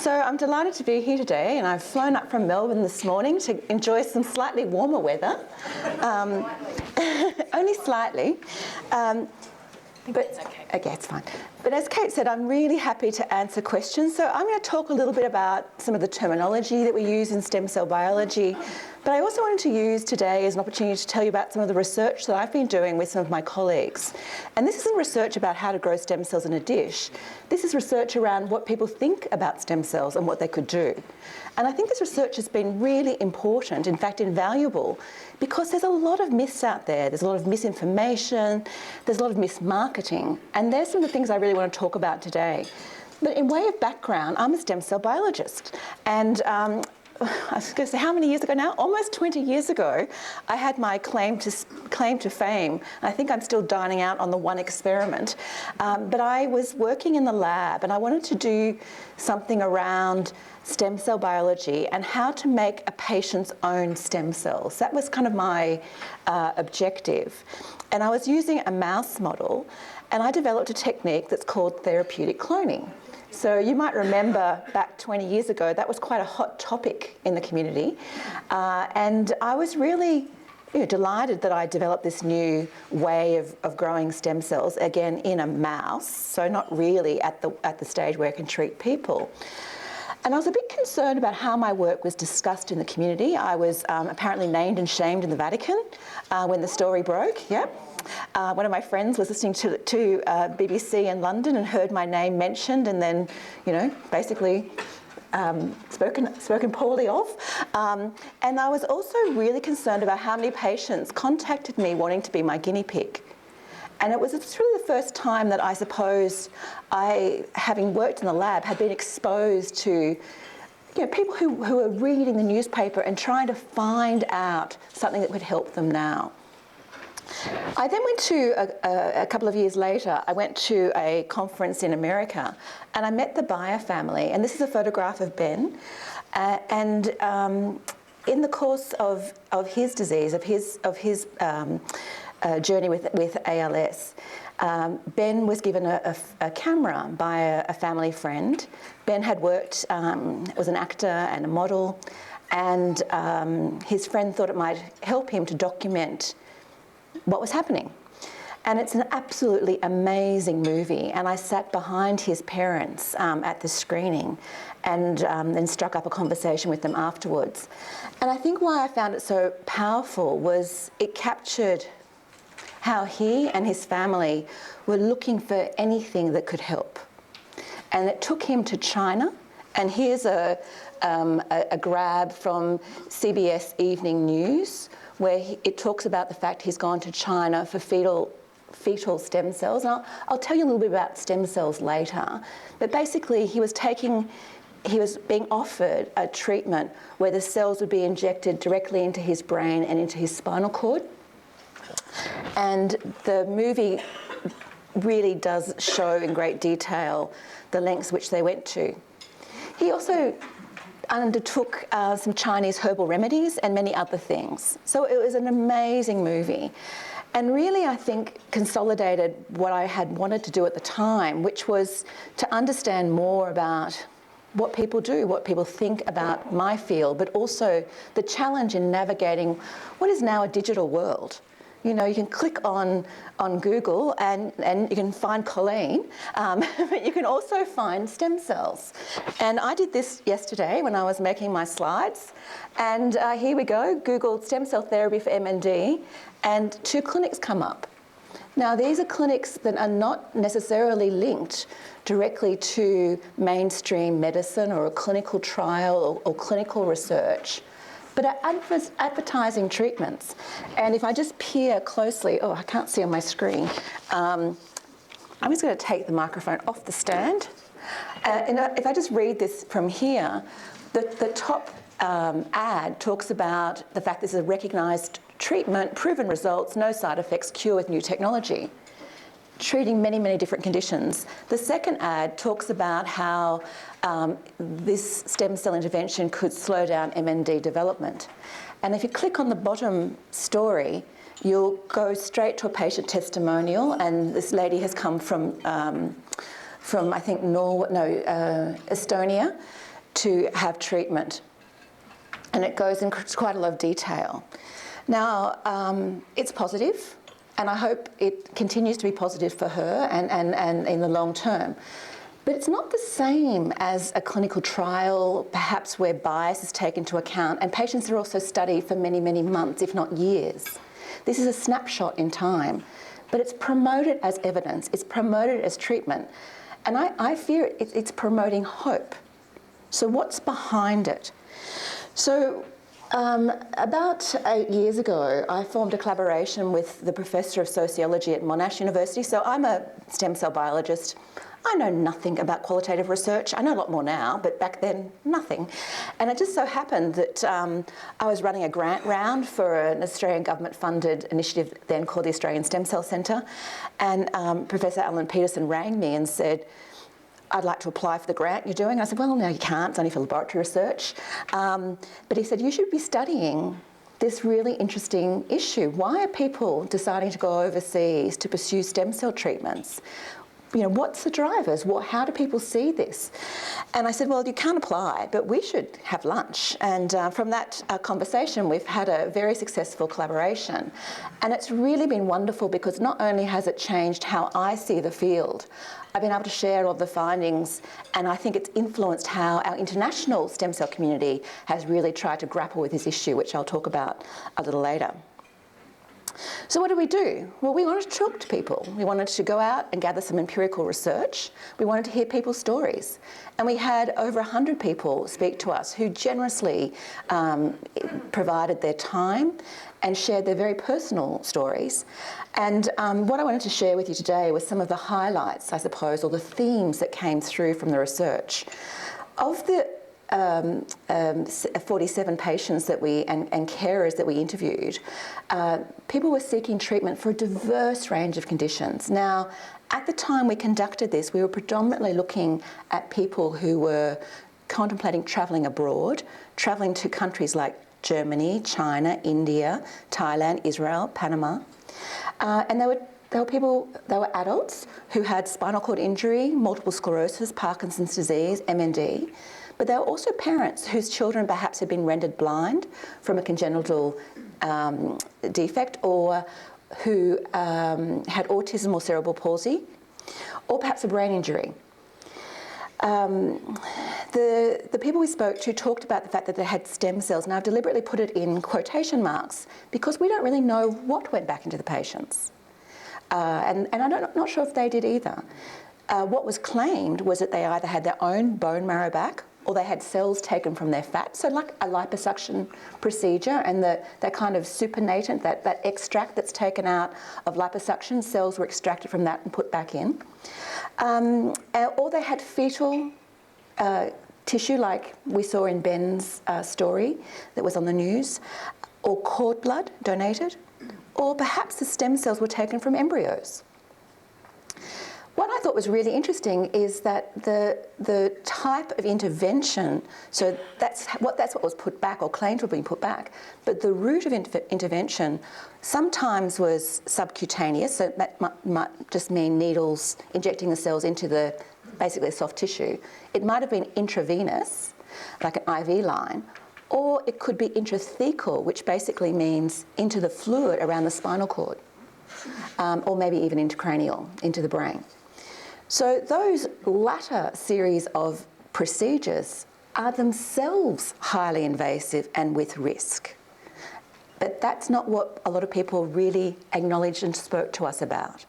So I'm delighted to be here today, and I've flown up from Melbourne this morning to enjoy some slightly warmer weather, only slightly. But it's okay. Okay, it's fine. But as Kate said, I'm really happy to answer questions. So I'm going to talk a little bit about some of the terminology that we use in stem cell biology. But I also wanted to use today as an opportunity to tell you about some of the research that I've been doing with some of my colleagues. And this isn't research about how to grow stem cells in a dish. This is research around what people think about stem cells and what they could do. And I think this research has been really important, in fact invaluable, because there's a lot of myths out there. There's a lot of misinformation, there's a lot of mismarketing, and there's some of the things I really want to talk about today. But in way of background, I'm a stem cell biologist, and I was going to say, how many years ago now? Almost 20 years ago, I had my claim to fame. I think I'm still dining out on the one experiment. But I was working in the lab, and I wanted to do something around stem cell biology and how to make a patient's own stem cells. That was kind of my objective. And I was using a mouse model, and I developed a technique that's called therapeutic cloning. So you might remember back 20 years ago, that was quite a hot topic in the community. And I was really delighted that I developed this new way of growing stem cells, again, in a mouse, so not really at the stage where it can treat people. And I was a bit concerned about how my work was discussed in the community. I was apparently named and shamed in the Vatican when the story broke, yep. One of my friends was listening to BBC in London and heard my name mentioned, and then, basically spoken poorly of. And I was also really concerned about how many patients contacted me wanting to be my guinea pig. And it's really the first time that I suppose having worked in the lab, had been exposed to people who are reading the newspaper and trying to find out something that would help them now. I then went to, a couple of years later, I went to a conference in America, and I met the Bayer family, and this is a photograph of Ben. In the course of his disease, of his journey with ALS, Ben was given a camera by a family friend. Ben had worked, was an actor and a model, and his friend thought it might help him to document what was happening. And it's an absolutely amazing movie, and I sat behind his parents at the screening and then struck up a conversation with them afterwards. And I think why I found it so powerful was it captured how he and his family were looking for anything that could help. And it took him to China, and here's a grab from CBS Evening News, where it talks about the fact he's gone to China for fetal stem cells. And I'll tell you a little bit about stem cells later. But basically, he was being offered a treatment where the cells would be injected directly into his brain and into his spinal cord. And the movie really does show in great detail the lengths which they went to. He also undertook some Chinese herbal remedies and many other things. So it was an amazing movie, and really, I think, consolidated what I had wanted to do at the time, which was to understand more about what people do, what people think about my field, but also the challenge in navigating what is now a digital world. You can click on Google and you can find choline, but you can also find stem cells. And I did this yesterday when I was making my slides. And here we go, Googled stem cell therapy for MND, and 2 clinics come up. Now, these are clinics that are not necessarily linked directly to mainstream medicine or a clinical trial or clinical research, but are advertising treatments. And if I just peer closely, I can't see on my screen. I'm just going to take the microphone off the stand. And if I just read this from here, the top ad talks about the fact this is a recognised treatment, proven results, no side effects, cure with new technology, treating many, many different conditions. The second ad talks about how this stem cell intervention could slow down MND development. And if you click on the bottom story, you'll go straight to a patient testimonial, and this lady has come from I think Estonia, to have treatment. And it goes into quite a lot of detail. Now, it's positive, and I hope it continues to be positive for her and in the long term. But it's not the same as a clinical trial, perhaps where bias is taken into account, and patients are also studied for many, many months, if not years. This is a snapshot in time, but it's promoted as evidence, it's promoted as treatment, and I fear it's promoting hope. So what's behind it? So about 8 years ago, I formed a collaboration with the Professor of Sociology at Monash University. So I'm a stem cell biologist. I know nothing about qualitative research. I know a lot more now, but back then, nothing. And it just so happened that I was running a grant round for an Australian government-funded initiative then called the Australian Stem Cell Centre. And Professor Alan Peterson rang me and said, I'd like to apply for the grant you're doing. I said, well, no, you can't. It's only for laboratory research. But he said, you should be studying this really interesting issue. Why are people deciding to go overseas to pursue stem cell treatments? You know, what's the drivers? How do people see this? And I said, well, you can't apply, but we should have lunch. And from that conversation, we've had a very successful collaboration. And it's really been wonderful because not only has it changed how I see the field, I've been able to share all the findings, and I think it's influenced how our international stem cell community has really tried to grapple with this issue, which I'll talk about a little later. So what do? Well, we wanted to talk to people. We wanted to go out and gather some empirical research. We wanted to hear people's stories. And we had over 100 people speak to us who generously provided their time and shared their very personal stories. And what I wanted to share with you today was some of the highlights, I suppose, or the themes that came through from the research. Of the 47 patients that and carers that we interviewed, people were seeking treatment for a diverse range of conditions. Now, at the time we conducted this, we were predominantly looking at people who were contemplating travelling abroad, travelling to countries like Germany, China, India, Thailand, Israel, Panama. And they were adults who had spinal cord injury, multiple sclerosis, Parkinson's disease, MND. But there were also parents whose children perhaps had been rendered blind from a congenital defect, or who had autism or cerebral palsy, or perhaps a brain injury. The people we spoke to talked about the fact that they had stem cells, and I've deliberately put it in quotation marks because we don't really know what went back into the patients. And I'm not sure if they did either. What was claimed was that they either had their own bone marrow back, or they had cells taken from their fat, so like a liposuction procedure, and that kind of supernatant, that extract that's taken out of liposuction, cells were extracted from that and put back in. Or they had fetal tissue, like we saw in Ben's story that was on the news, or cord blood donated, or perhaps the stem cells were taken from embryos. What I thought was really interesting is that the type of intervention, so that's what was put back or claimed to have been put back, but the route of intervention sometimes was subcutaneous, so that might just mean needles injecting the cells into basically the soft tissue. It might have been intravenous, like an IV line, or it could be intrathecal, which basically means into the fluid around the spinal cord, or maybe even intracranial, into the brain. So those latter series of procedures are themselves highly invasive and with risk. But that's not what a lot of people really acknowledged and spoke to us about.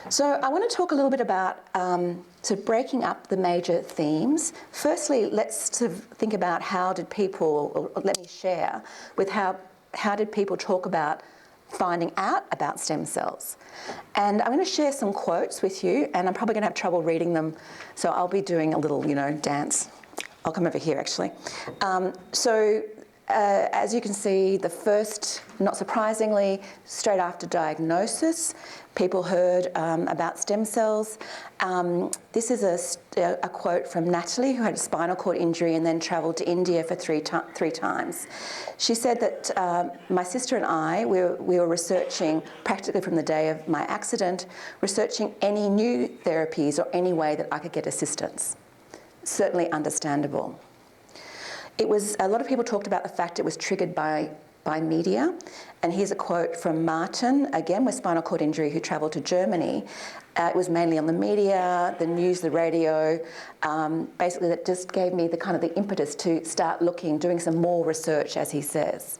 So I want to talk a little bit about sort of breaking up the major themes. Firstly, let's sort of think about how did people, or let me share with how did people talk about finding out about stem cells. And I'm going to share some quotes with you, and I'm probably going to have trouble reading them, so I'll be doing a little, dance. I'll come over here, actually. As you can see, the first, not surprisingly, straight after diagnosis, people heard about stem cells. This is a quote from Natalie, who had a spinal cord injury and then travelled to India for three times. She said that my sister and I, we were researching practically from the day of my accident, researching any new therapies or any way that I could get assistance. Certainly understandable. It was, a lot of people talked about the fact it was triggered by media. And here's a quote from Martin, again with spinal cord injury, who travelled to Germany. It was mainly on the media, the news, the radio. Basically, that just gave me the kind of the impetus to start looking, doing some more research, as he says.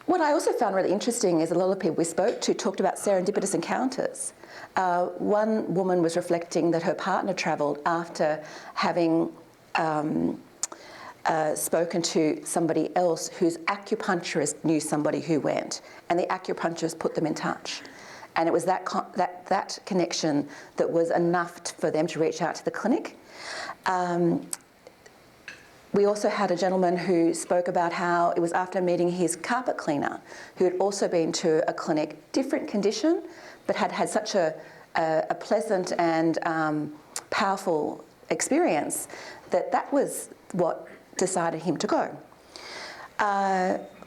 What I also found really interesting is a lot of people we spoke to talked about serendipitous encounters. One woman was reflecting that her partner travelled after having spoken to somebody else whose acupuncturist knew somebody who went, and the acupuncturist put them in touch. And it was that connection that was enough for them to reach out to the clinic. We also had a gentleman who spoke about how it was after meeting his carpet cleaner, who had also been to a clinic, different condition, but had had such a pleasant and powerful experience that was what decided him to go.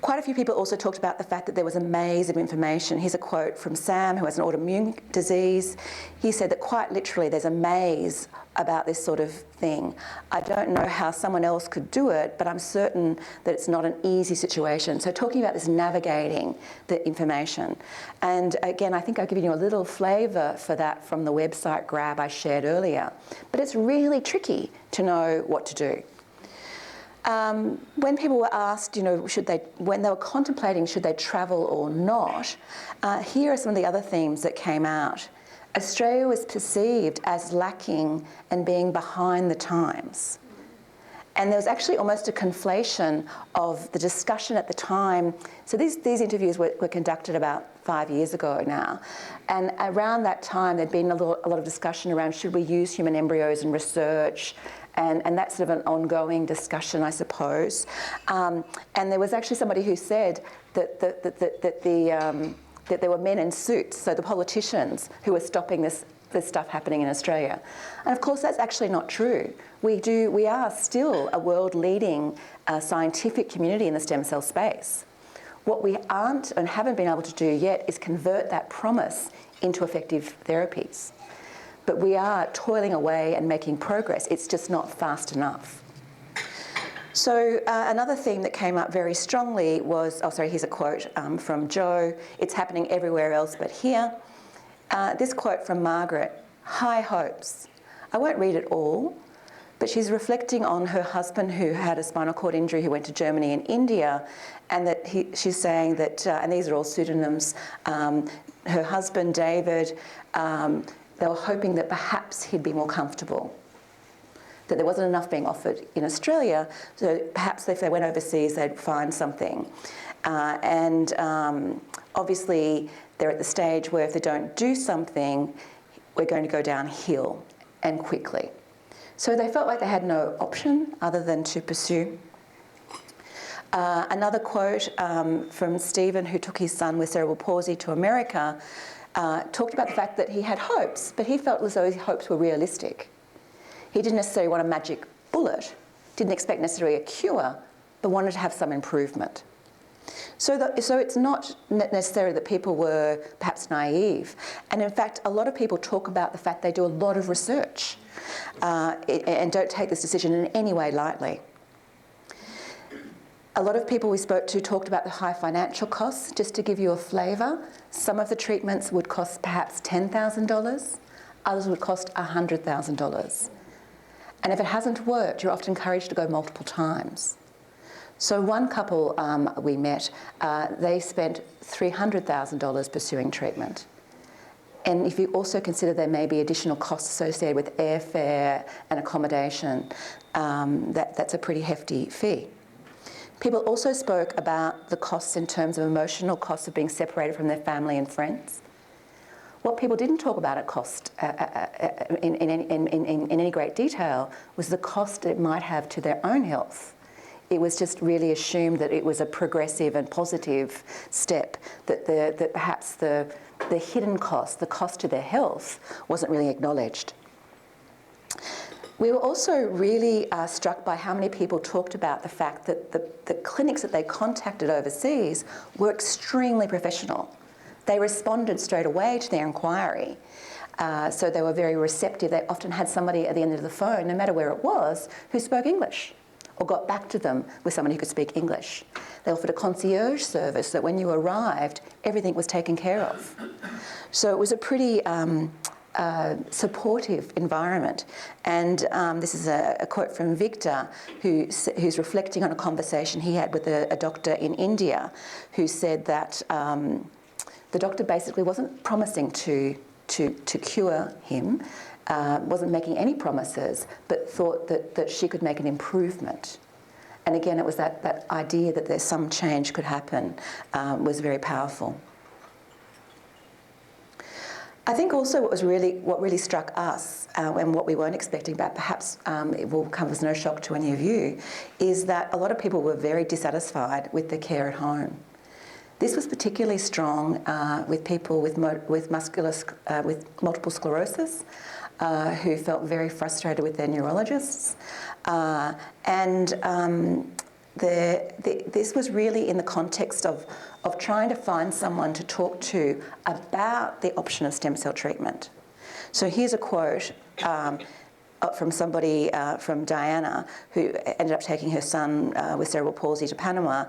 Quite a few people also talked about the fact that there was a maze of information. Here's a quote from Sam, who has an autoimmune disease. He said that quite literally there's a maze about this sort of thing. I don't know how someone else could do it, but I'm certain that it's not an easy situation. So talking about this navigating the information. And again, I think I've given you a little flavour for that from the website grab I shared earlier. But it's really tricky to know what to do. When people were asked, when they were contemplating should they travel or not, here are some of the other themes that came out. Australia was perceived as lacking and being behind the times. And there was actually almost a conflation of the discussion at the time. So these interviews were conducted about 5 years ago now. And around that time, there'd been a lot of discussion around should we use human embryos in research, and that's sort of an ongoing discussion, I suppose. And there was actually somebody who said that there were men in suits, so the politicians who were stopping this stuff happening in Australia. And of course, that's actually not true. We are still a world-leading scientific community in the stem cell space. What we aren't and haven't been able to do yet is convert that promise into effective therapies. But we are toiling away and making progress. It's just not fast enough. So another theme that came up very strongly was, here's a quote from Joe, "It's happening everywhere else but here." This quote from Margaret, "High hopes." I won't read it all, but she's reflecting on her husband who had a spinal cord injury, who went to Germany and India, and that she's saying that, and these are all pseudonyms, her husband, David, they were hoping that perhaps he'd be more comfortable, that there wasn't enough being offered in Australia, so perhaps if they went overseas they'd find something. Obviously they're at the stage where if they don't do something, we're going to go downhill and quickly. So they felt like they had no option other than to pursue. Another quote from Stephen, who took his son with cerebral palsy to America, talked about the fact that he had hopes, but he felt as though his hopes were realistic. He didn't necessarily want a magic bullet, didn't expect necessarily a cure, but wanted to have some improvement. So it's not necessarily that people were perhaps naive. And in fact, a lot of people talk about the fact they do a lot of research and don't take this decision in any way lightly. A lot of people we spoke to talked about the high financial costs. Just to give you a flavour, some of the treatments would cost perhaps $10,000, others would cost $100,000. And if it hasn't worked, you're often encouraged to go multiple times. So one couple we met, they spent $300,000 pursuing treatment. And if you also consider there may be additional costs associated with airfare and accommodation, that's a pretty hefty fee. People also spoke about the costs in terms of emotional costs of being separated from their family and friends. What people didn't talk about at cost in any great detail was the cost it might have to their own health. It was just really assumed that it was a progressive and positive step, that perhaps the hidden cost, the cost to their health, wasn't really acknowledged. We were also really struck by how many people talked about the fact that the clinics that they contacted overseas were extremely professional. They responded straight away to their inquiry. So they were very receptive. They often had somebody at the end of the phone, no matter where it was, who spoke English or got back to them with someone who could speak English. They offered a concierge service that when you arrived, everything was taken care of. So it was a pretty supportive environment. And this is a quote from Victor, who's reflecting on a conversation he had with a doctor in India, who said that the doctor basically wasn't promising to cure him, wasn't making any promises, but thought that she could make an improvement. And again, it was that idea that there's some change could happen was very powerful. I think also what really struck us and what we weren't expecting, but perhaps it will come as no shock to any of you, is that a lot of people were very dissatisfied with the care at home. This was particularly strong with people with multiple sclerosis, who felt very frustrated with their neurologists, this was really in the context of trying to find someone to talk to about the option of stem cell treatment. So here's a quote from somebody, from Diana, who ended up taking her son with cerebral palsy to Panama,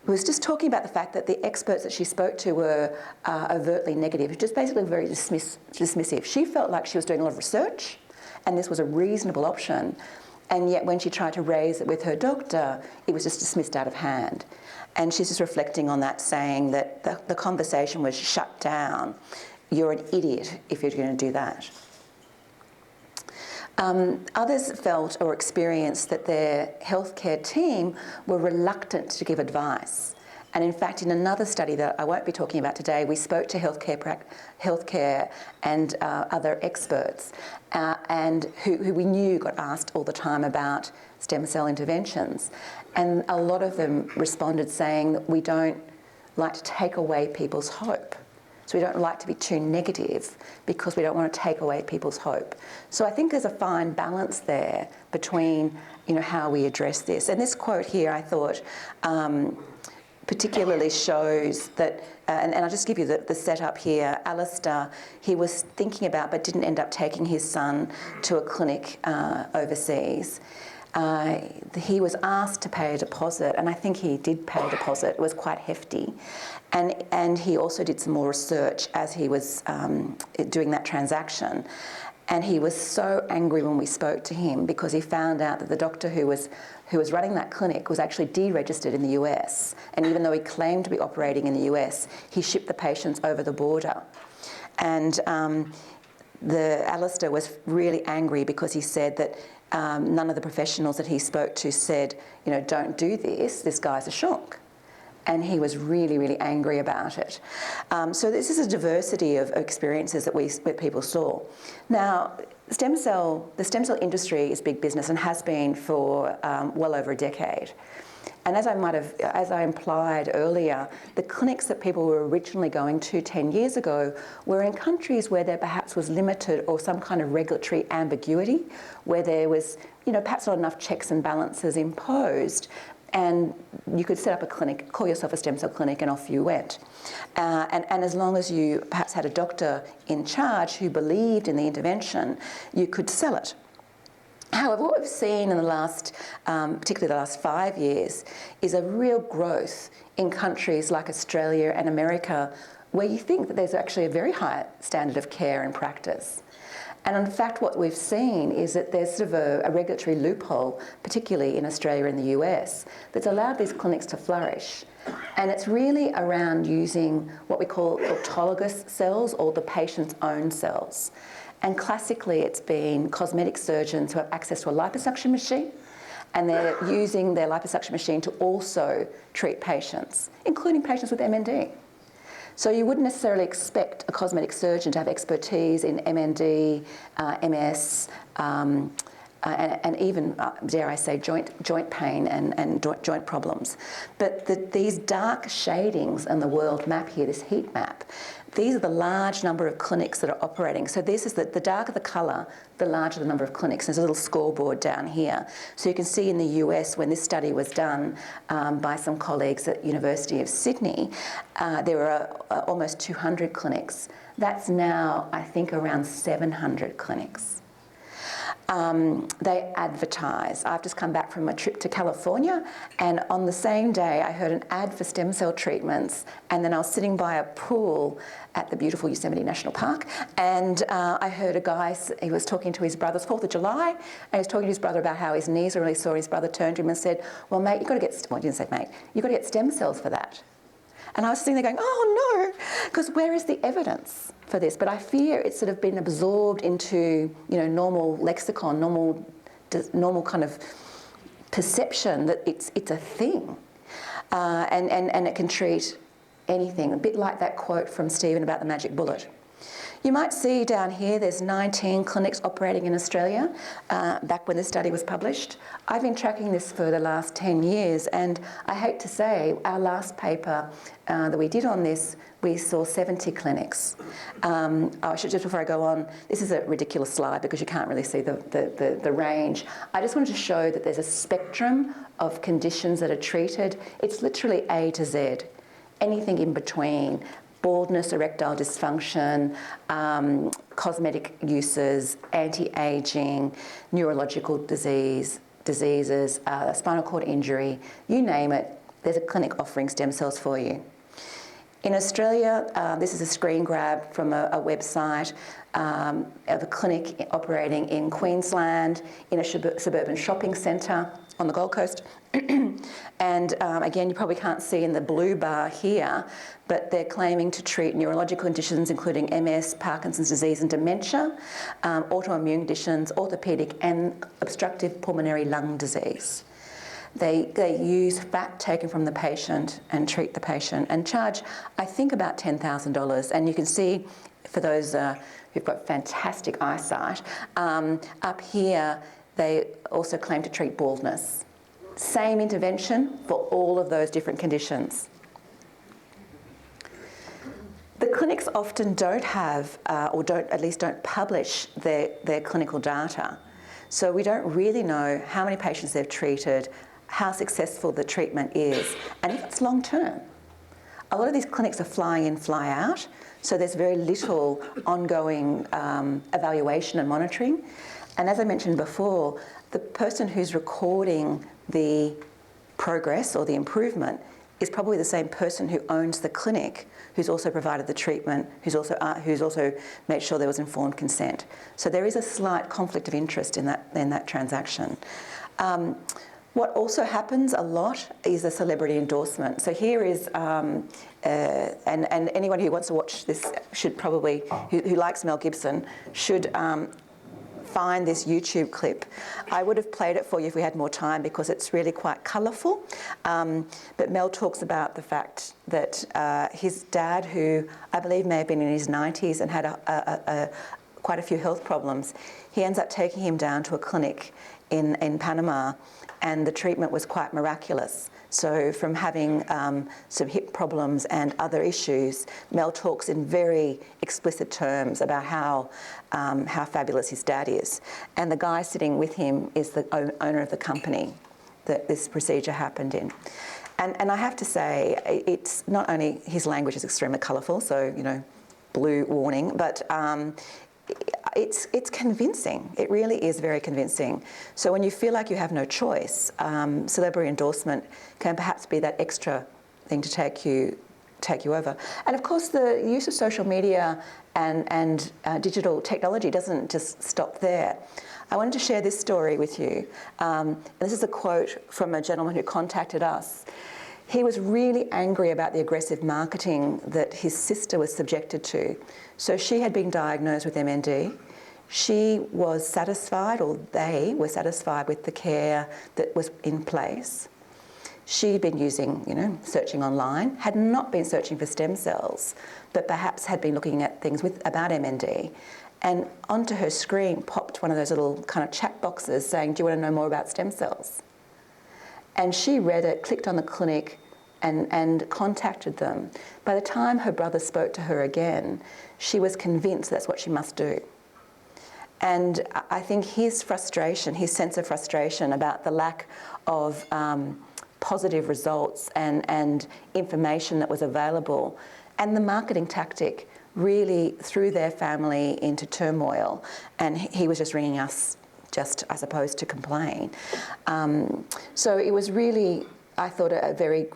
who was just talking about the fact that the experts that she spoke to were overtly negative, just basically very dismissive. She felt like she was doing a lot of research and this was a reasonable option. And yet when she tried to raise it with her doctor, it was just dismissed out of hand. And she's just reflecting on that, saying that the conversation was shut down. You're an idiot if you're going to do that. Others felt or experienced that their healthcare team were reluctant to give advice. And in fact, in another study that I won't be talking about today, we spoke to healthcare and other experts, and who we knew got asked all the time about stem cell interventions. And a lot of them responded saying that we don't like to take away people's hope. So we don't like to be too negative because we don't want to take away people's hope. So I think there's a fine balance there between, how we address this. And this quote here, I thought, particularly shows that, and I'll just give you the setup here. Alistair, he was thinking about but didn't end up taking his son to a clinic overseas. He was asked to pay a deposit, and I think he did pay a deposit. It was quite hefty. And he also did some more research as he was doing that transaction. And he was so angry when we spoke to him because he found out that the doctor who was running that clinic was actually deregistered in the US. And even though he claimed to be operating in the US, he shipped the patients over the border. And Alistair was really angry because he said that none of the professionals that he spoke to said, don't do this, this guy's a schmuck. And he was really, really angry about it. So this is a diversity of experiences that people saw. Now, the stem cell industry is big business and has been for well over a decade. And as I implied earlier, the clinics that people were originally going to 10 years ago were in countries where there perhaps was limited or some kind of regulatory ambiguity, where there was, perhaps not enough checks and balances imposed. And you could set up a clinic, call yourself a stem cell clinic, and off you went. And as long as you perhaps had a doctor in charge who believed in the intervention, you could sell it. However, what we've seen in the last, particularly the last 5 years, is a real growth in countries like Australia and America, where you think that there's actually a very high standard of care and practice. And in fact, what we've seen is that there's sort of a regulatory loophole, particularly in Australia and the US, that's allowed these clinics to flourish. And it's really around using what we call autologous cells, or the patient's own cells. And classically, it's been cosmetic surgeons who have access to a liposuction machine, and they're using their liposuction machine to also treat patients, including patients with MND. So you wouldn't necessarily expect a cosmetic surgeon to have expertise in MND, MS, and even, dare I say, joint pain and joint problems. But these dark shadings on the world map here, this heat map, these are the large number of clinics that are operating. So this is the darker the colour, the larger the number of clinics. There's a little scoreboard down here. So you can see in the US, when this study was done by some colleagues at University of Sydney, there were almost 200 clinics. That's now, I think, around 700 clinics. they advertise. I've just come back from a trip to California, and on the same day I heard an ad for stem cell treatments, and then I was sitting by a pool at the beautiful Yosemite National Park, and I heard a guy, he was talking to his brother, it's 4th of July, and he was talking to his brother about how his knees were really sore. His brother turned to him and said, well, mate, you've got to get, well, he didn't say mate, you've got to get stem cells for that. And I was sitting there going, oh no, because where is the evidence for this? But I fear it's sort of been absorbed into, normal lexicon, normal kind of perception that it's a thing, and it can treat anything. A bit like that quote from Stephen about the magic bullet. You might see down here there's 19 clinics operating in Australia, back when this study was published. I've been tracking this for the last 10 years, and I hate to say, our last paper that we did on this, we saw 70 clinics. I should, just before I go on, this is a ridiculous slide because you can't really see the range. I just wanted to show that there's a spectrum of conditions that are treated. It's literally A to Z, anything in between. Baldness, erectile dysfunction, cosmetic uses, anti-aging, neurological diseases, spinal cord injury, you name it, there's a clinic offering stem cells for you. In Australia, this is a screen grab from a website of a clinic operating in Queensland in a suburban shopping centre on the Gold Coast. And again, you probably can't see in the blue bar here, but they're claiming to treat neurological conditions including MS, Parkinson's disease and dementia, autoimmune conditions, orthopaedic and obstructive pulmonary lung disease. They use fat taken from the patient and treat the patient and charge, I think, about $10,000. And you can see, for those who've got fantastic eyesight, up here they also claim to treat baldness. Same intervention for all of those different conditions. The clinics often don't have, or at least don't publish their clinical data. So we don't really know how many patients they've treated, how successful the treatment is, and if it's long term. A lot of these clinics are fly in, fly out, so there's very little ongoing evaluation and monitoring. And as I mentioned before, the person who's recording the progress or the improvement is probably the same person who owns the clinic, who's also provided the treatment, who's also made sure there was informed consent. So there is a slight conflict of interest in that transaction. What also happens a lot is a celebrity endorsement. So here is, and anyone who wants to watch this should probably, who likes Mel Gibson, should find this YouTube clip. I would have played it for you if we had more time because it's really quite colourful. But Mel talks about the fact that his dad, who I believe may have been in his 90s and had quite a few health problems, he ends up taking him down to a clinic in Panama, and the treatment was quite miraculous. So from having some hip problems and other issues, Mel talks in very explicit terms about how fabulous his dad is. And the guy sitting with him is the owner of the company that this procedure happened in. And I have to say, it's not only his language is extremely colourful, so, blue warning, but it's convincing. It really is very convincing. So when you feel like you have no choice, celebrity endorsement can perhaps be that extra thing to take you over. And of course, the use of social media and digital technology doesn't just stop there. I wanted to share this story with you. This is a quote from a gentleman who contacted us. He was really angry about the aggressive marketing that his sister was subjected to. So she had been diagnosed with MND. She was satisfied, or they were satisfied with the care that was in place. She'd been using, searching online, had not been searching for stem cells, but perhaps had been looking at things about MND. And onto her screen popped one of those little kind of chat boxes saying, do you want to know more about stem cells? And she read it, clicked on the clinic and contacted them. By the time her brother spoke to her again, she was convinced that's what she must do. And I think his frustration, his sense of frustration about the lack of positive results and information that was available, and the marketing tactic really threw their family into turmoil. And he was just ringing us just, I suppose, to complain. So it was really, I thought, a very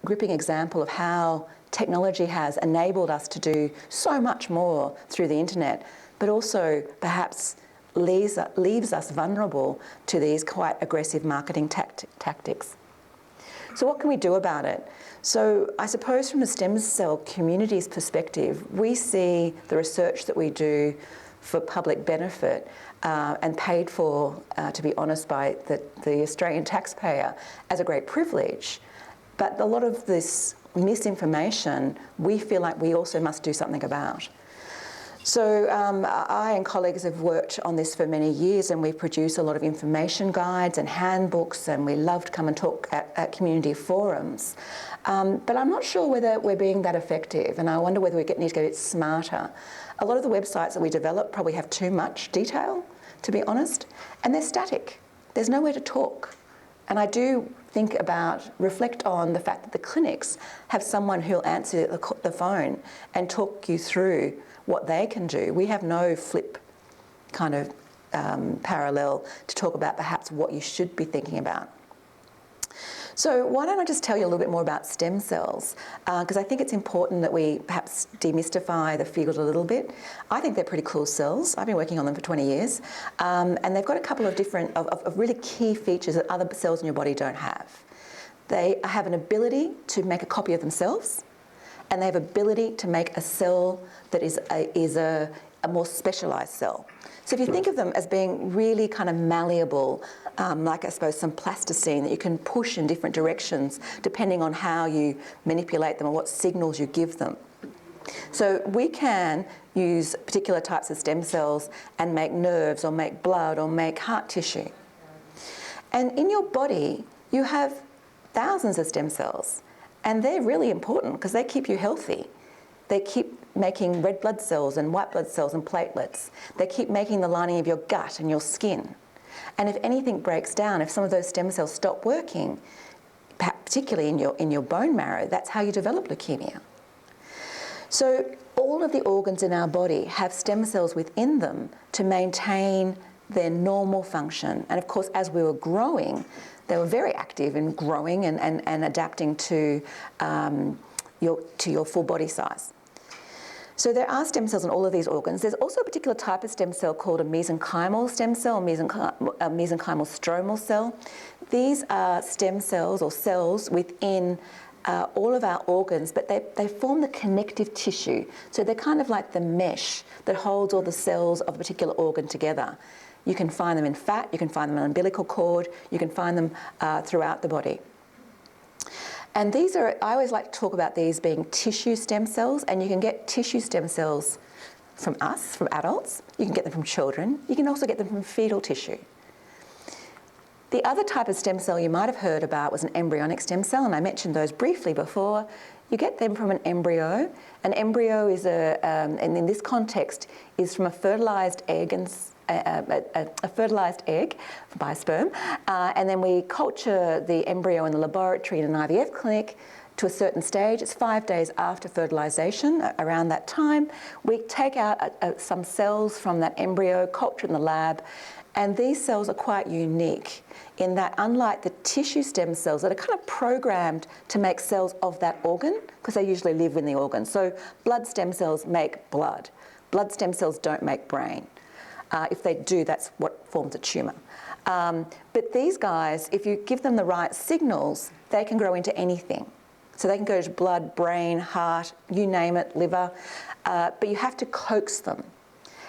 gripping example of how technology has enabled us to do so much more through the internet, but also perhaps leaves us vulnerable to these quite aggressive marketing tactics. So what can we do about it? So I suppose from the stem cell community's perspective, we see the research that we do for public benefit and paid for, to be honest, by the Australian taxpayer as a great privilege. But a lot of this misinformation, we feel like we also must do something about. So I and colleagues have worked on this for many years, and we produce a lot of information guides and handbooks, and we love to come and talk at community forums. But I'm not sure whether we're being that effective, and I wonder whether we need to get a bit smarter. A lot of the websites that we develop probably have too much detail, to be honest, and they're static. There's nowhere to talk. And I do reflect on the fact that the clinics have someone who'll answer the phone and talk you through what they can do. We have no flip kind of parallel to talk about perhaps what you should be thinking about. So why don't I just tell you a little bit more about stem cells, because I think it's important that we perhaps demystify the field a little bit. I think they're pretty cool cells. I've been working on them for 20 years, and they've got a couple of different, of really key features that other cells in your body don't have. They have an ability to make a copy of themselves, and they have ability to make a cell that is a more specialised cell. So if you think of them as being really kind of malleable, like I suppose some plasticine that you can push in different directions depending on how you manipulate them or what signals you give them. So we can use particular types of stem cells and make nerves or make blood or make heart tissue. And in your body, you have thousands of stem cells, and they're really important because they keep you healthy. They keep making red blood cells and white blood cells and platelets. They keep making the lining of your gut and your skin. And if anything breaks down, if some of those stem cells stop working, particularly in your bone marrow, that's how you develop leukemia. So all of the organs in our body have stem cells within them to maintain their normal function. And of course, as we were growing, they were very active in growing and adapting to your full body size. So there are stem cells in all of these organs. There's also a particular type of stem cell called a mesenchymal stem cell, a mesenchymal stromal cell. These are stem cells or cells within all of our organs, but they form the connective tissue. So they're kind of like the mesh that holds all the cells of a particular organ together. You can find them in fat, you can find them in an umbilical cord, you can find them throughout the body. And these are, I always like to talk about these being tissue stem cells, and you can get tissue stem cells from us, from adults. You can get them from children. You can also get them from fetal tissue. The other type of stem cell you might have heard about was an embryonic stem cell, and I mentioned those briefly before. You get them from an embryo. An embryo is and in this context, is from a fertilised egg a fertilised egg by sperm, and then we culture the embryo in the laboratory in an IVF clinic to a certain stage. It's 5 days after fertilisation. Around that time, we take out some cells from that embryo, culture in the lab, and these cells are quite unique in that, unlike the tissue stem cells that are kind of programmed to make cells of that organ, because they usually live in the organ. So blood stem cells make blood. Blood stem cells don't make brain. If they do, that's what forms a tumour. But these guys, if you give them the right signals, they can grow into anything. So they can go to blood, brain, heart, you name it, liver, but you have to coax them.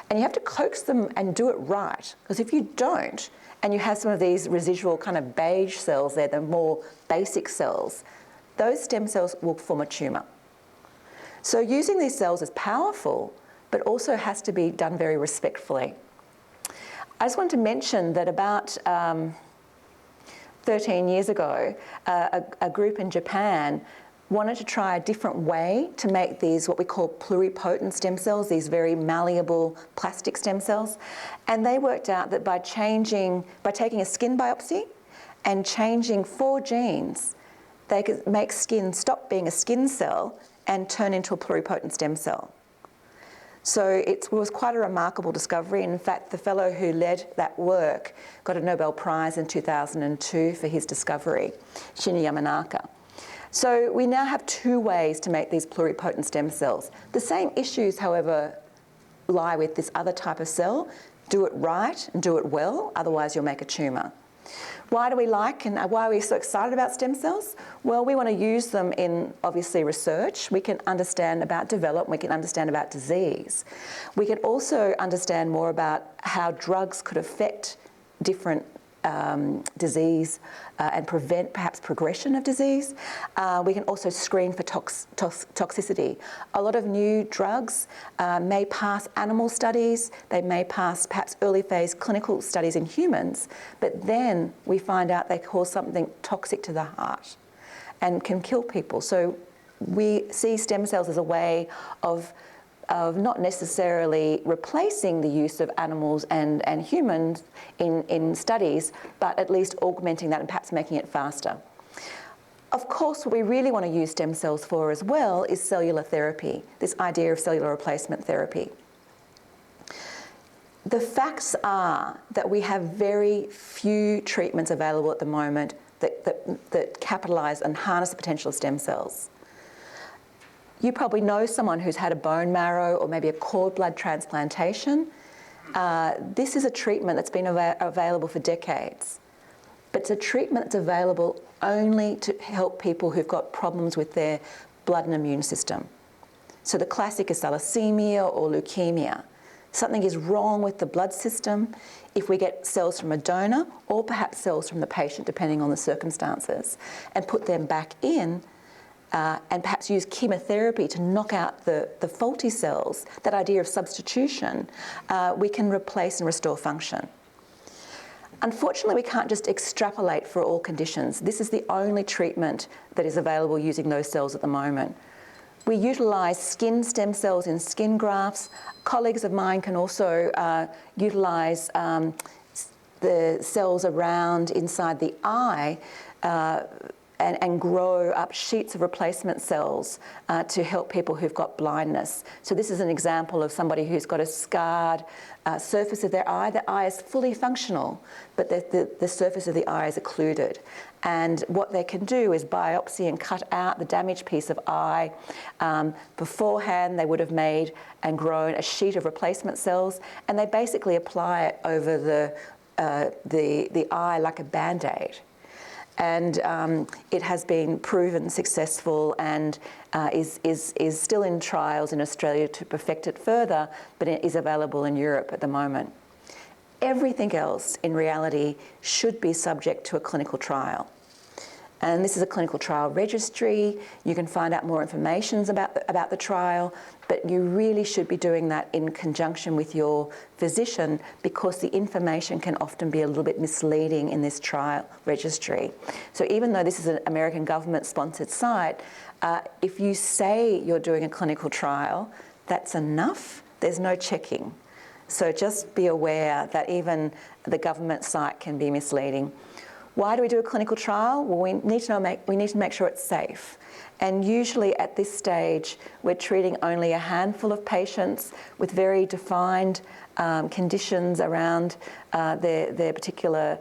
And you have to coax them and do it right, because if you don't, and you have some of these residual kind of beige cells there, the more basic cells, those stem cells will form a tumour. So using these cells is powerful, but also has to be done very respectfully. I just want to mention that about 13 years ago, a group in Japan wanted to try a different way to make these what we call pluripotent stem cells, these very malleable plastic stem cells. And they worked out that by taking a skin biopsy and changing 4 genes, they could make skin stop being a skin cell and turn into a pluripotent stem cell. So it was quite a remarkable discovery. In fact, the fellow who led that work got a Nobel Prize in 2002 for his discovery, Shinya Yamanaka. So we now have two ways to make these pluripotent stem cells. The same issues, however, lie with this other type of cell. Do it right and do it well, otherwise you'll make a tumour. Why do we like and why are we so excited about stem cells? Well, we want to use them in, obviously, research. We can understand about development, we can understand about disease. We can also understand more about how drugs could affect different disease and prevent perhaps progression of disease. We can also screen for toxicity. A lot of new drugs may pass animal studies, they may pass perhaps early phase clinical studies in humans, but then we find out they cause something toxic to the heart and can kill people. So we see stem cells as a way of not necessarily replacing the use of animals and humans in studies, but at least augmenting that and perhaps making it faster. Of course, what we really want to use stem cells for as well is cellular therapy, this idea of cellular replacement therapy. The facts are that we have very few treatments available at the moment that capitalise and harness the potential of stem cells. You probably know someone who's had a bone marrow or maybe a cord blood transplantation. This is a treatment that's been available for decades, but it's a treatment that's available only to help people who've got problems with their blood and immune system. So the classic is thalassemia or leukemia. Something is wrong with the blood system. If we get cells from a donor or perhaps cells from the patient, depending on the circumstances, and put them back in, and perhaps use chemotherapy to knock out the faulty cells, that idea of substitution, we can replace and restore function. Unfortunately, we can't just extrapolate for all conditions. This is the only treatment that is available using those cells at the moment. We utilise skin stem cells in skin grafts. Colleagues of mine can also utilise the cells around inside the eye and grow up sheets of replacement cells to help people who've got blindness. So this is an example of somebody who's got a scarred surface of their eye. The eye is fully functional, but the surface of the eye is occluded. And what they can do is biopsy and cut out the damaged piece of eye. Beforehand, they would have made and grown a sheet of replacement cells, and they basically apply it over the eye like a Band-Aid. And it has been proven successful and is still in trials in Australia to perfect it further, but it is available in Europe at the moment. Everything else, in reality, should be subject to a clinical trial. And this is a clinical trial registry. You can find out more information about the trial, but you really should be doing that in conjunction with your physician, because the information can often be a little bit misleading in this trial registry. So even though this is an American government-sponsored site, if you say you're doing a clinical trial, that's enough. There's no checking. So just be aware that even the government site can be misleading. Why do we do a clinical trial? Well, we need to make sure it's safe. And usually at this stage, we're treating only a handful of patients with very defined conditions around their particular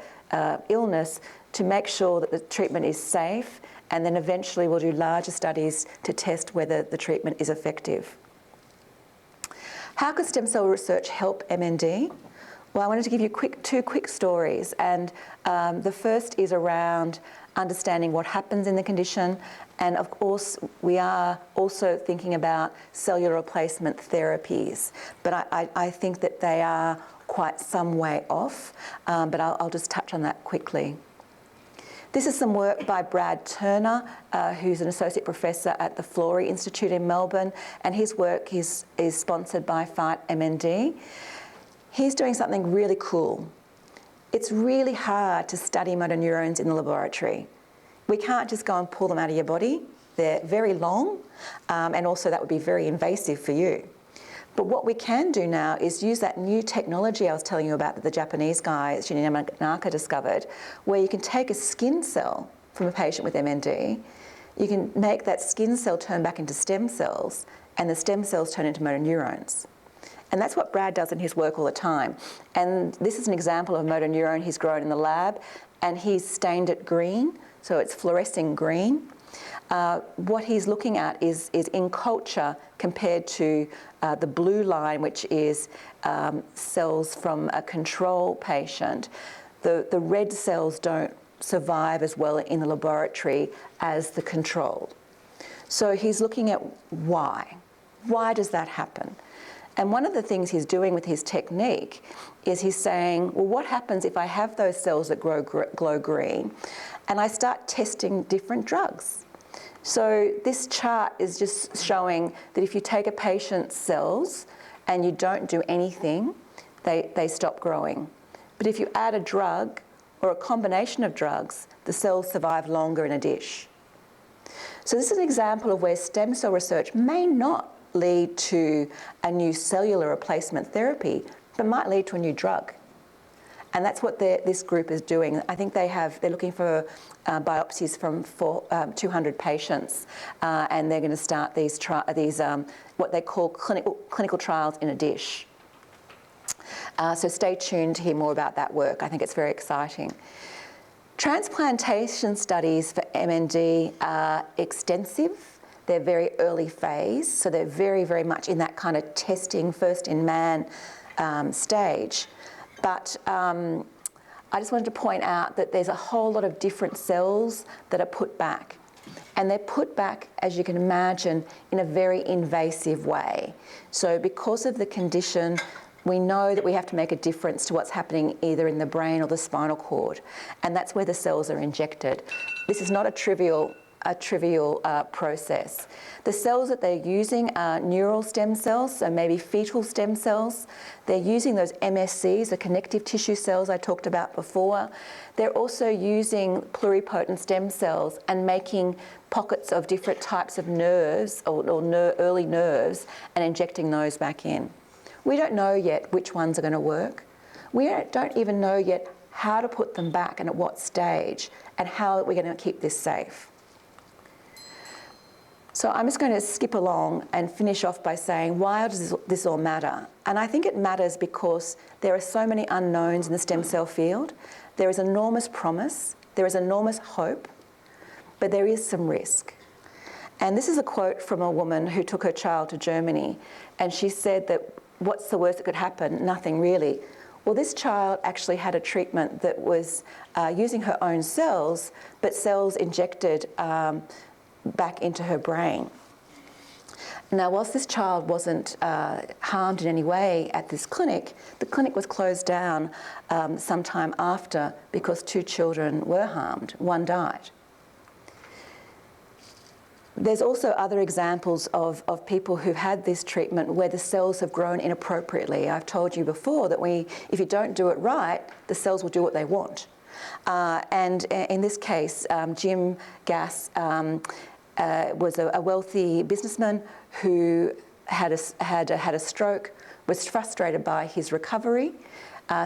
illness to make sure that the treatment is safe, and then eventually we'll do larger studies to test whether the treatment is effective. How could stem cell research help MND? Well, I wanted to give you two quick stories, and the first is around understanding what happens in the condition, and of course we are also thinking about cellular replacement therapies, but I think that they are quite some way off, but I'll just touch on that quickly. This is some work by Brad Turner, who's an associate professor at the Florey Institute in Melbourne, and his work is sponsored by Fight MND. He's doing something really cool. It's really hard to study motor neurons in the laboratory. We can't just go and pull them out of your body. They're very long, and also that would be very invasive for you. But what we can do now is use that new technology I was telling you about that the Japanese guy, Shinya Yamanaka, discovered, where you can take a skin cell from a patient with MND, you can make that skin cell turn back into stem cells, and the stem cells turn into motor neurons. And that's what Brad does in his work all the time. And this is an example of a motor neuron he's grown in the lab, and he's stained it green, so it's fluorescing green. What he's looking at is in culture compared to the blue line, which is cells from a control patient. The red cells don't survive as well in the laboratory as the control. So he's looking at why. Why does that happen? And one of the things he's doing with his technique is he's saying, well, what happens if I have those cells that glow green and I start testing different drugs? So this chart is just showing that if you take a patient's cells and you don't do anything, they stop growing. But if you add a drug or a combination of drugs, the cells survive longer in a dish. So this is an example of where stem cell research may not lead to a new cellular replacement therapy, but might lead to a new drug. And that's what this group is doing. I think they're looking for biopsies from 200 patients, and they're going to start these what they call clinical trials in a dish. So stay tuned to hear more about that work. I think it's very exciting. Transplantation studies for MND are extensive. They're very early phase, so they're very, very much in that kind of testing, first in man stage. But I just wanted to point out that there's a whole lot of different cells that are put back. And they're put back, as you can imagine, in a very invasive way. So because of the condition, we know that we have to make a difference to what's happening either in the brain or the spinal cord. And that's where the cells are injected. This is not a trivial process. The cells that they're using are neural stem cells, so maybe fetal stem cells. They're using those MSCs, the connective tissue cells I talked about before. They're also using pluripotent stem cells and making pockets of different types of nerves or early nerves and injecting those back in. We don't know yet which ones are going to work. We don't even know yet how to put them back and at what stage and how we're going to keep this safe. So I'm just going to skip along and finish off by saying, why does this all matter? And I think it matters because there are so many unknowns in the stem cell field. There is enormous promise, there is enormous hope, but there is some risk. And this is a quote from a woman who took her child to Germany, and she said that, what's the worst that could happen? Nothing really. Well, this child actually had a treatment that was using her own cells, but cells injected back into her brain. Now, whilst this child wasn't harmed in any way at this clinic, the clinic was closed down sometime after because 2 children were harmed. 1 died. There's also other examples of people who've had this treatment where the cells have grown inappropriately. I've told you before that if you don't do it right, the cells will do what they want. And in this case, Jim Gass was a wealthy businessman who had a stroke, was frustrated by his recovery,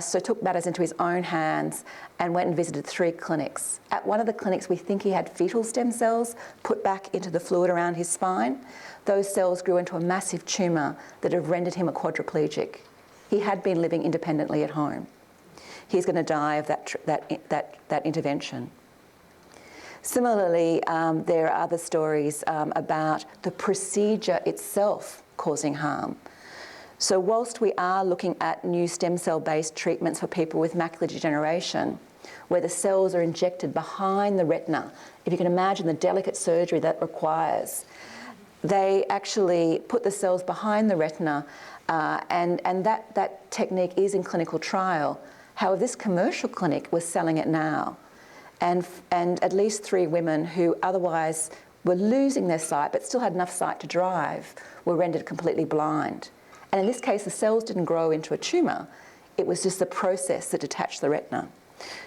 so took matters into his own hands and went and visited 3 clinics. At one of the clinics, we think he had fetal stem cells put back into the fluid around his spine. Those cells grew into a massive tumour that have rendered him a quadriplegic. He had been living independently at home. He's going to die of that intervention. Similarly, there are other stories about the procedure itself causing harm. So whilst we are looking at new stem cell-based treatments for people with macular degeneration, where the cells are injected behind the retina, if you can imagine the delicate surgery that requires, they actually put the cells behind the retina, and that technique is in clinical trial. However, this commercial clinic was selling it now. And at least 3 women who otherwise were losing their sight but still had enough sight to drive were rendered completely blind. And in this case, the cells didn't grow into a tumour. It was just the process that detached the retina.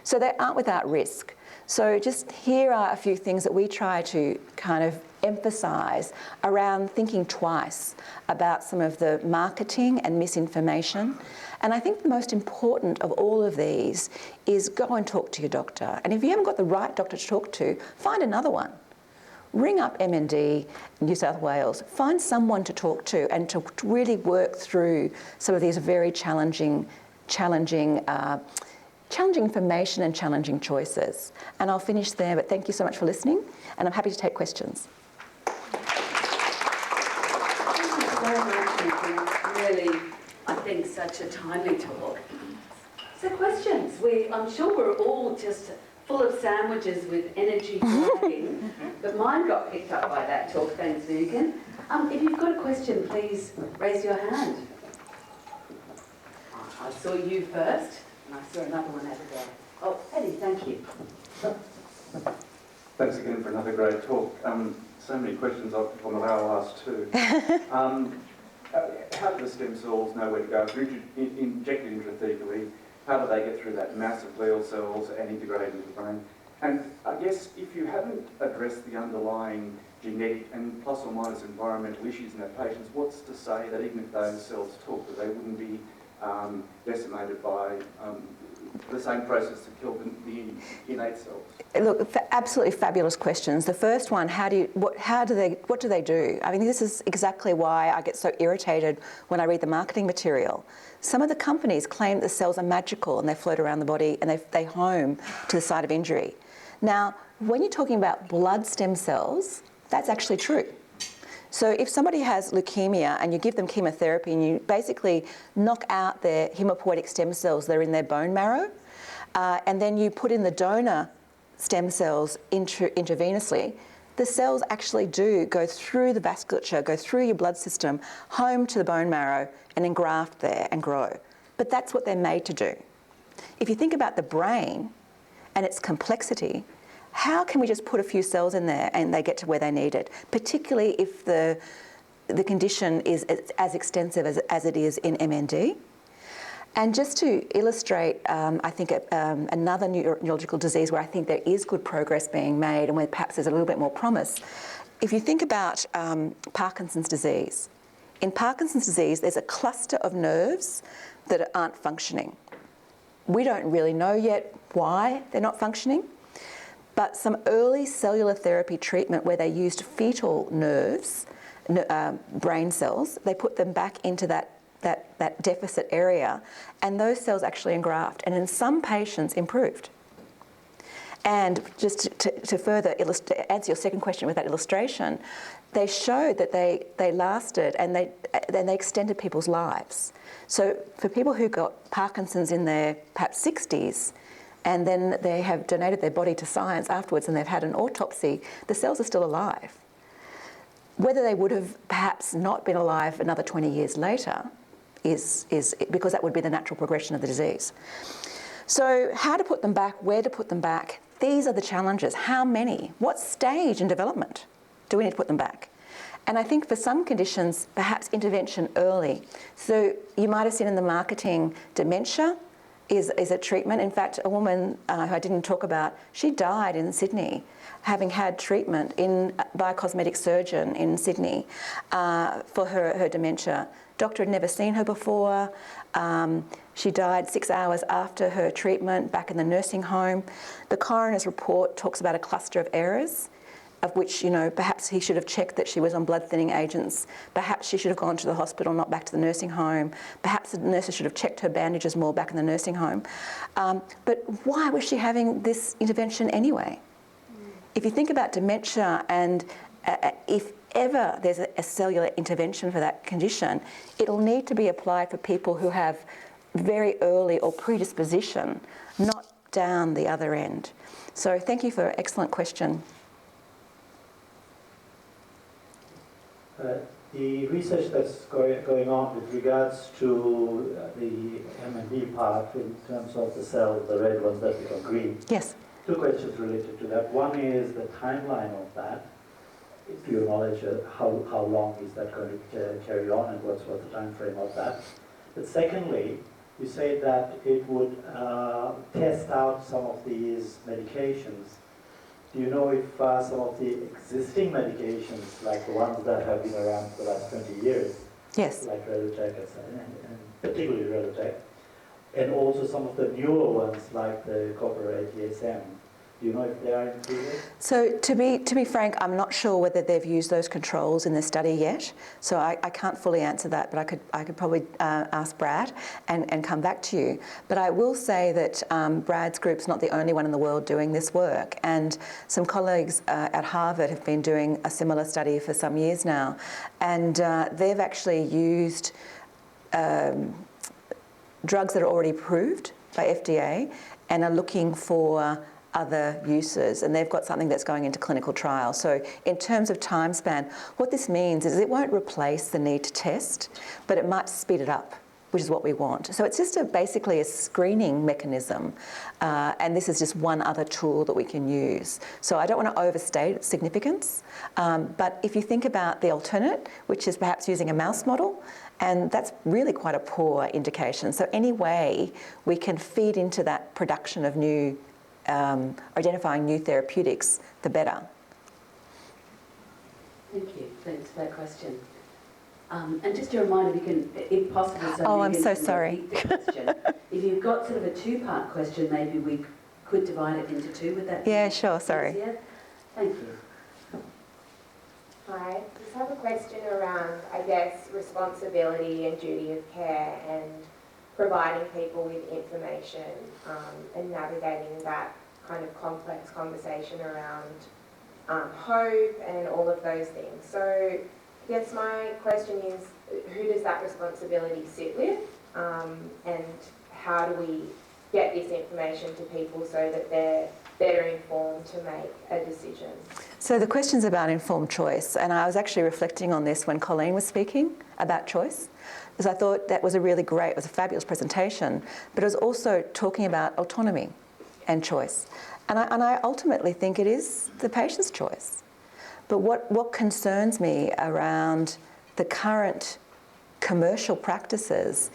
So they aren't without risk. So just here are a few things that we try to kind of emphasise around thinking twice about some of the marketing and misinformation. And I think the most important of all of these is go and talk to your doctor. And if you haven't got the right doctor to talk to, find another one. ring up MND New South Wales, find someone to talk to and to really work through some of these very challenging information and challenging choices. And I'll finish there, but thank you so much for listening, and I'm happy to take questions. Thank you so much, Megan. Really, I think, such a timely talk. So questions. I'm sure we're all just full of sandwiches with energy flowing, but mine got picked up by that talk. Thanks, Megan. If you've got a question, please raise your hand. I saw you first, and I saw another one over there. Oh, Eddie, thank you. Thanks again for another great talk. So many questions I'm allowed to ask too. How do the stem cells know where to go? If they're injected intrathecally, how do they get through that mass of glial cells and integrate into the brain? And I guess if you haven't addressed the underlying genetic and plus or minus environmental issues in their patients, what's to say that even if those cells talk, that they wouldn't be decimated by the same process that killed the innate cells? Look, absolutely fabulous questions. The first one, what do they do? I mean, this is exactly why I get so irritated when I read the marketing material. Some of the companies claim the cells are magical and they float around the body and they home to the site of injury. Now, when you're talking about blood stem cells, that's actually true. So if somebody has leukemia and you give them chemotherapy and you basically knock out their hematopoietic stem cells that are in their bone marrow, and then you put in the donor stem cells intravenously, the cells actually do go through the vasculature, go through your blood system, home to the bone marrow and engraft there and grow. But that's what they're made to do. If you think about the brain and its complexity, how can we just put a few cells in there and they get to where they need it, particularly if the condition is as extensive as it is in MND? And just to illustrate, I think another neurological disease where I think there is good progress being made and where perhaps there's a little bit more promise, if you think about Parkinson's disease. In Parkinson's disease, there's a cluster of nerves that aren't functioning. We don't really know yet why they're not functioning, but some early cellular therapy treatment where they used fetal nerves, brain cells, they put them back into that deficit area, and those cells actually engraft, and in some patients improved. And just to further answer your second question with that illustration, they showed that they lasted and they extended people's lives. So for people who got Parkinson's in their perhaps 60s, and then they have donated their body to science afterwards and they've had an autopsy, the cells are still alive. Whether they would have perhaps not been alive another 20 years later is because that would be the natural progression of the disease. So how to put them back, where to put them back, these are the challenges. How many? What stage in development do we need to put them back? And I think for some conditions, perhaps intervention early. So you might have seen in the marketing, dementia is a treatment. In fact, a woman who I didn't talk about, she died in Sydney, having had treatment by a cosmetic surgeon in Sydney for her dementia. Doctor had never seen her before. She died 6 hours after her treatment back in the nursing home. The coroner's report talks about a cluster of errors, of which, perhaps he should have checked that she was on blood-thinning agents. Perhaps she should have gone to the hospital, not back to the nursing home. Perhaps the nurses should have checked her bandages more back in the nursing home. But why was she having this intervention anyway? If you think about dementia and if ever there's a cellular intervention for that condition, it'll need to be applied for people who have very early or predisposition, not down the other end. So thank you for an excellent question. The research that's going on with regards to the MND part in terms of the cells, the red ones that become green. Yes. Two questions related to that. One is the timeline of that. To your knowledge, how long is that going to carry on, and what's the time frame of that? But secondly, you say that it would test out some of these medications. Do you know if some of the existing medications, like the ones that have been around for the last 20 years, yes, like Relutech and particularly Relutech, and also some of the newer ones like the copper ATSM, Do you know if they are included? So to be frank, I'm not sure whether they've used those controls in the study yet. So I can't fully answer that, but I could probably ask Brad and come back to you. But I will say that Brad's group's not the only one in the world doing this work, and some colleagues at Harvard have been doing a similar study for some years now, and they've actually used drugs that are already approved by FDA and are looking for other uses, and they've got something that's going into clinical trial. So in terms of time span, what this means is it won't replace the need to test, but it might speed it up, which is what we want. So it's just basically a screening mechanism, and this is just one other tool that we can use. So I don't want to overstate its significance, but if you think about the alternate, which is perhaps using a mouse model, and that's really quite a poor indication. So any way we can feed into that production of new, identifying new therapeutics, the better. Thank you. Thanks for that question. And just a reminder, you can, if possible, so Oh, I'm Megan so can sorry. repeat the question. If you've got sort of a two-part question, maybe we could divide it into two. Would that Yeah, be sure, sorry. easier? Thank you. Hi, I just have a question around, I guess, responsibility and duty of care and providing people with information and navigating that kind of complex conversation around hope and all of those things. So I guess my question is, who does that responsibility sit with, and how do we get this information to people so that they're better informed to make a decision? So the question's about informed choice, and I was actually reflecting on this when Colleen was speaking about choice, because I thought that was it was a fabulous presentation, but it was also talking about autonomy and choice. And I ultimately think it is the patient's choice. But what concerns me around the current commercial practices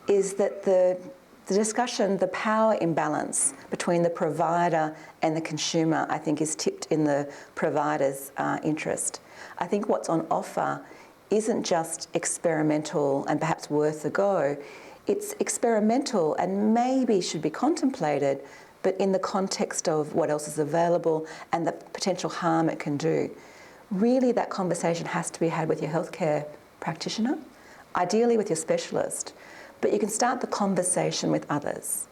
is that the discussion, the power imbalance between the provider and the consumer, I think, is tipped in the provider's interest. I think what's on offer isn't just experimental and perhaps worth a go. It's experimental and maybe should be contemplated, but in the context of what else is available and the potential harm it can do. Really, that conversation has to be had with your healthcare practitioner, ideally with your specialist, but you can start the conversation with others.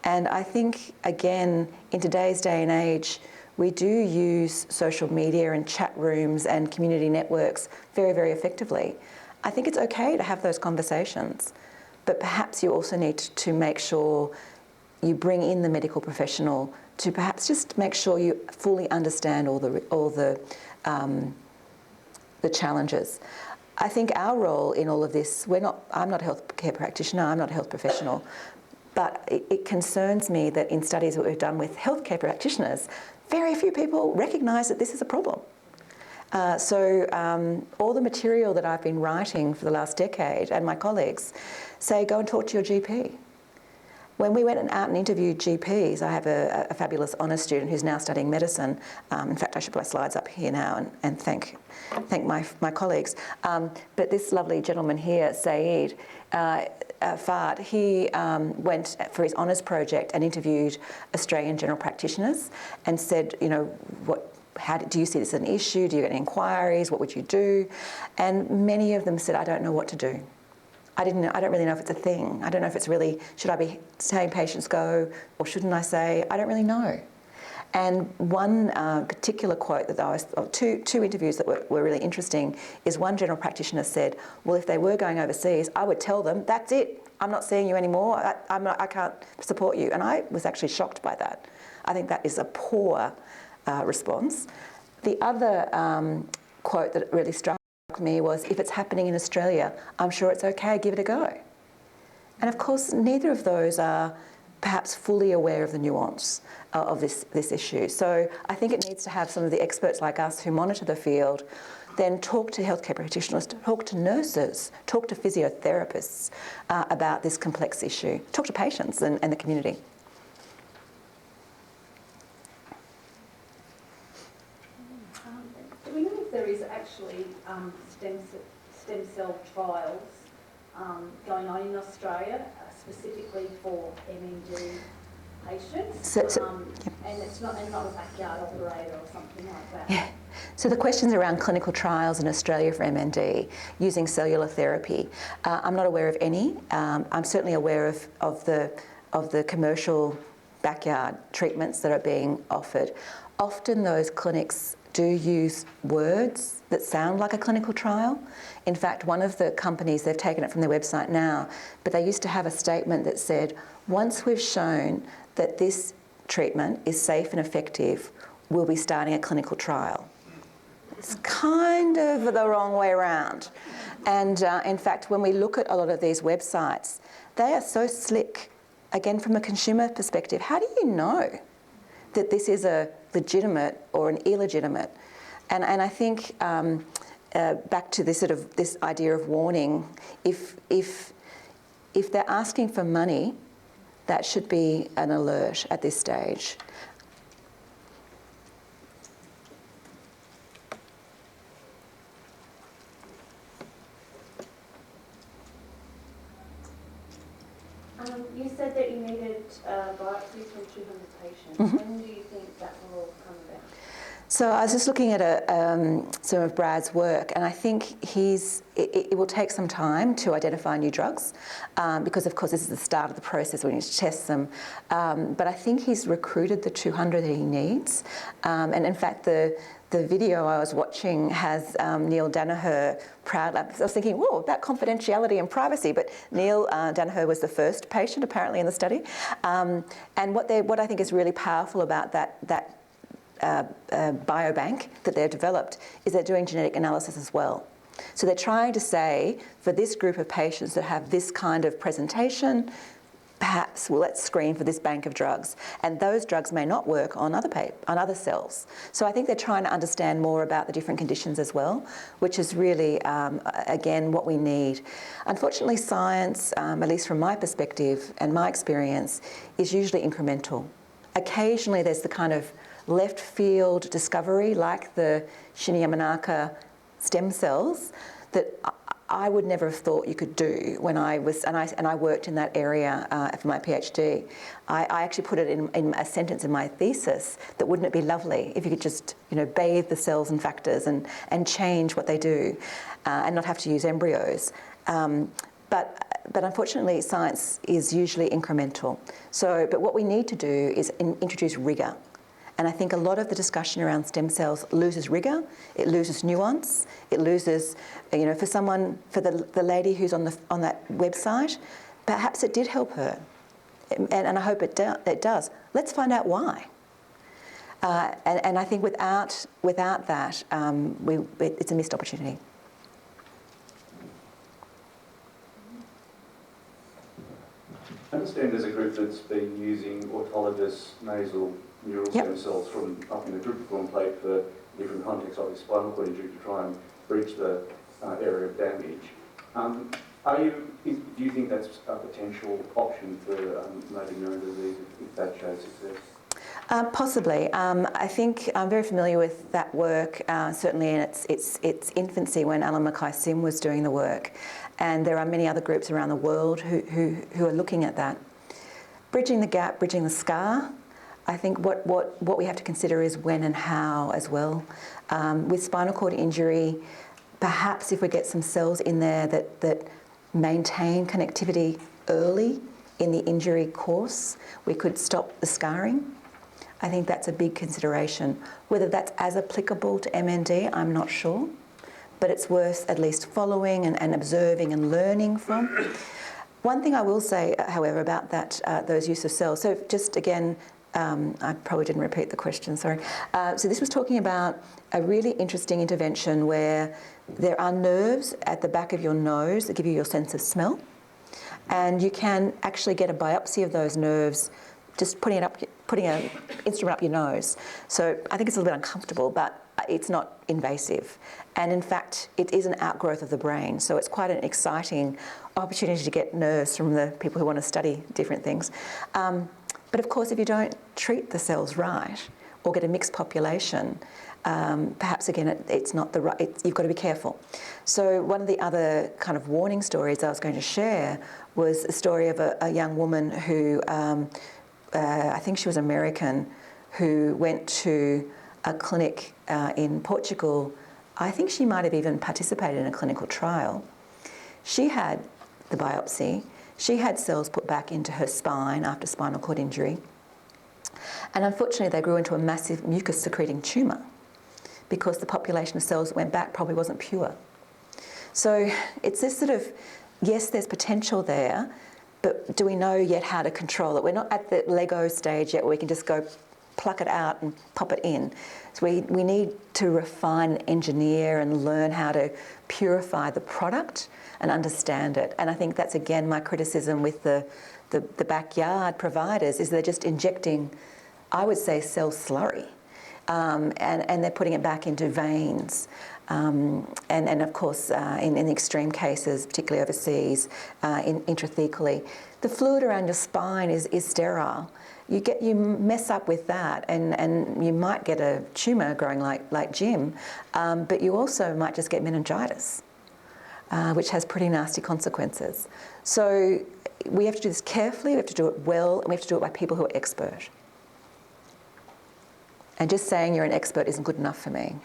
And I think, again, in today's day and age, we do use social media and chat rooms and community networks very, very effectively. I think it's okay to have those conversations, but perhaps you also need to make sure you bring in the medical professional to perhaps just make sure you fully understand all the challenges. I think our role in all of this, I'm not a healthcare practitioner, I'm not a health professional, but it concerns me that in studies that we've done with healthcare practitioners, very few people recognise that this is a problem. So all the material that I've been writing for the last decade, and my colleagues, say go and talk to your GP. When we went out and interviewed GPs, I have a fabulous honours student who's now studying medicine. In fact, I should put my slides up here now and thank my colleagues. But this lovely gentleman here, Saeed Fard, he went for his honours project and interviewed Australian general practitioners and said, you know, how do you see this as an issue? Do you get any inquiries? What would you do? And many of them said, I don't know what to do. I don't really know if it's a thing. I don't know if it's really, should I be saying patients go or shouldn't I say? I don't really know. And one particular quote that two interviews that were really interesting is one general practitioner said, well, if they were going overseas, I would tell them, that's it. I'm not seeing you anymore. I can't support you. And I was actually shocked by that. I think that is a poor response. The other quote that really struck me was, if it's happening in Australia, I'm sure it's okay, give it a go. And of course, neither of those are perhaps fully aware of the nuance of this issue. So I think it needs to have some of the experts like us who monitor the field, then talk to healthcare practitioners, talk to nurses, talk to physiotherapists about this complex issue, talk to patients and the community. Do we know if there is actually stem cell trials going on in Australia, specifically for MND patients, and it's not a backyard operator or something like that. Yeah. So the questions around clinical trials in Australia for MND using cellular therapy, I'm not aware of any. I'm certainly aware of the commercial backyard treatments that are being offered. Often those clinics do use words that sound like a clinical trial. In fact, one of the companies, they've taken it from their website now, but they used to have a statement that said, once we've shown that this treatment is safe and effective, we'll be starting a clinical trial. It's kind of the wrong way around. And in fact, when we look at a lot of these websites, they are so slick. Again, from a consumer perspective, how do you know that this is a legitimate or an illegitimate? And I think back to this idea of warning, if they're asking for money, that should be an alert at this stage. You said that you needed biopsies from 200 patients. Mm-hmm. When do you think that will all come about? So I was just looking at some of Brad's work, and I think it will take some time to identify new drugs because, of course, this is the start of the process. We need to test them. But I think he's recruited the 200 that he needs. And in fact, the video I was watching has Neil Danaher proudly. I was thinking, whoa, about confidentiality and privacy, but Neil Danaher was the first patient apparently in the study. And what I think is really powerful about that biobank that they've developed is they're doing genetic analysis as well. So they're trying to say, for this group of patients that have this kind of presentation, perhaps let's screen for this bank of drugs. And those drugs may not work on other cells. So I think they're trying to understand more about the different conditions as well, which is really, again, what we need. Unfortunately, science, at least from my perspective and my experience, is usually incremental. Occasionally there's the kind of left field discovery, like the Shinya-Yamanaka stem cells, that I would never have thought you could do when I was, and I worked in that area for my PhD. I actually put it in a sentence in my thesis that wouldn't it be lovely if you could just, bathe the cells and factors and change what they do and not have to use embryos. But unfortunately, science is usually incremental. But what we need to do is introduce rigour. And I think a lot of the discussion around stem cells loses rigour, it loses nuance, it loses, for the lady who's on that website, perhaps it did help her. And I hope it does. Let's find out why. And I think without that, it's a missed opportunity. I understand there's a group that's been using autologous nasal neural stem cells from up in the tryptophan plate for different contexts, like spinal cord injury, to try and breach the area of damage. Do you think that's a potential option for motor neuron disease if that shows success? Possibly. I think I'm very familiar with that work, certainly in its infancy when Alan Mackay-Sim was doing the work. And there are many other groups around the world who are looking at that. Bridging the gap, bridging the scar, I think what we have to consider is when and how as well. With spinal cord injury, perhaps if we get some cells in there that maintain connectivity early in the injury course, we could stop the scarring. I think that's a big consideration. Whether that's as applicable to MND, I'm not sure, but it's worth at least following and observing and learning from. One thing I will say, however, about that those use of cells, so just again, I probably didn't repeat the question, sorry. So this was talking about a really interesting intervention where there are nerves at the back of your nose that give you your sense of smell, and you can actually get a biopsy of those nerves just putting an instrument up your nose. So I think it's a little bit uncomfortable, but it's not invasive. And in fact, it is an outgrowth of the brain. So it's quite an exciting opportunity to get nerves from the people who want to study different things. But of course, if you don't treat the cells right or get a mixed population, perhaps again, it's not the right, you've got to be careful. So one of the other kind of warning stories I was going to share was a story of a young woman who I think she was American, who went to a clinic in Portugal. I think she might have even participated in a clinical trial. She had the biopsy. She had cells put back into her spine after spinal cord injury. And unfortunately, they grew into a massive mucus-secreting tumour because the population of cells that went back probably wasn't pure. So it's this sort of, yes, there's potential there, but do we know yet how to control it? We're not at the Lego stage yet where we can just go pluck it out and pop it in. So we need to refine and engineer and learn how to purify the product and understand it. And I think that's, again, my criticism with the backyard providers is they're just injecting, I would say, cell slurry. And they're putting it back into veins. And of course, in extreme cases, particularly overseas, intrathecally. The fluid around your spine is sterile. You mess up with that, and you might get a tumour growing like Jim, but you also might just get meningitis, which has pretty nasty consequences. So we have to do this carefully, we have to do it well, and we have to do it by people who are expert. And just saying you're an expert isn't good enough for me.